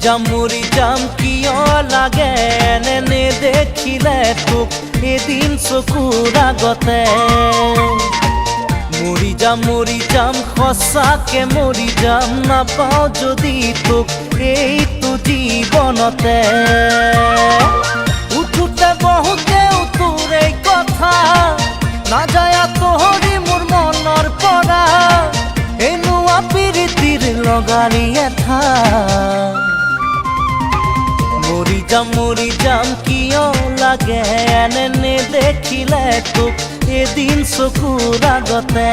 মৰি যাম কিয় লাগে এনে দেখিলে তোক এদিন চকুৰ আগতে মৰি যাম সঁচাকে মৰি যাম নাপাওঁ যদি তোক এইটো জীৱনতে উঠোতে বহুতেও তোৰ এই কথা নাযায় আঁতৰি মোৰ মনৰ পৰা এনুৱা প্ৰীতিৰ লগাৰী এঠা মৰি যাম কিয় লাগে এনে দেখিলে তোক এদিন চকুৰ আগতে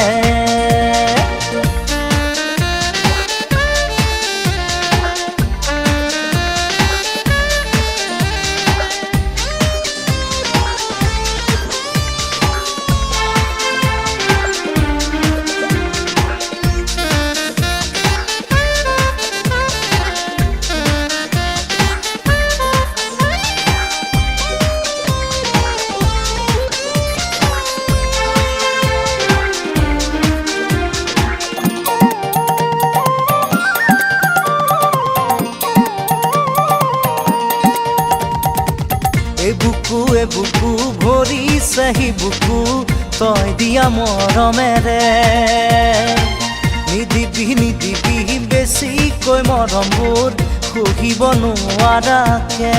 বুকু ভৰিছে হি বুকু তই দিয়া মৰমেৰে নিদিবি বেছিকৈ মৰমবোৰ সহিব নোৱাৰাকে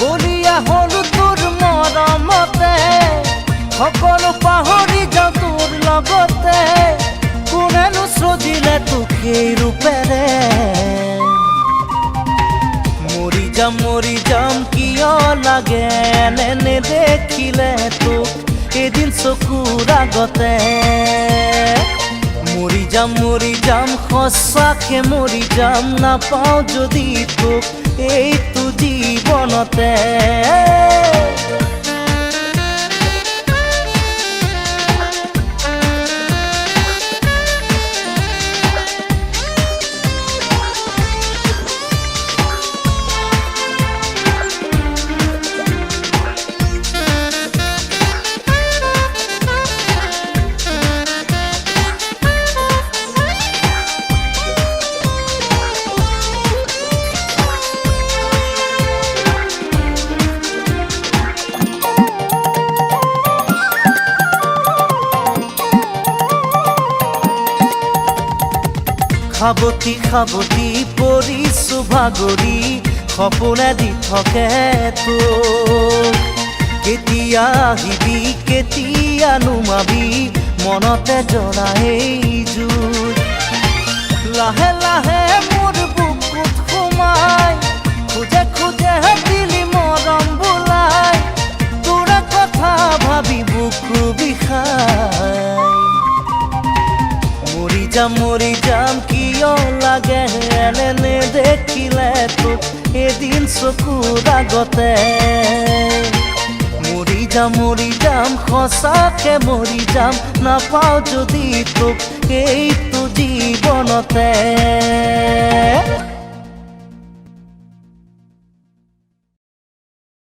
বলিয়া হলো তোৰ মৰমতে সকলো পাহৰি যাওঁ তোৰ লগতে কোনেনো সজিলে তোক সেই ৰূপেৰে মৰি যাম কিয় লাগে এনে দেখিলে তোক এদিন চকুৰ আগতে মৰি যাম সঁচাকে মৰি যাম নাপাওঁ যদি তোক এইটো জীৱনতে খাবতি পৰিছো ভাগৰি সপোনে দি থাকে তোক কেতিয়া আহিবি কেতিয়া নুমাবি মনতে জ্বলা এই জুই লাহে লাহে মোৰ বুকুত সোমাই খোজে দিলি মৰম বোলাই তোৰ কথা ভাবি বুকু বিষাই মৰি যাম কিয় লাগে এনে দেখিলে তোক এদিন চকুৰ আগতে মৰি যাম সঁচাকে মৰি যাম নাপাওঁ যদি তোক এইটো জীৱনতে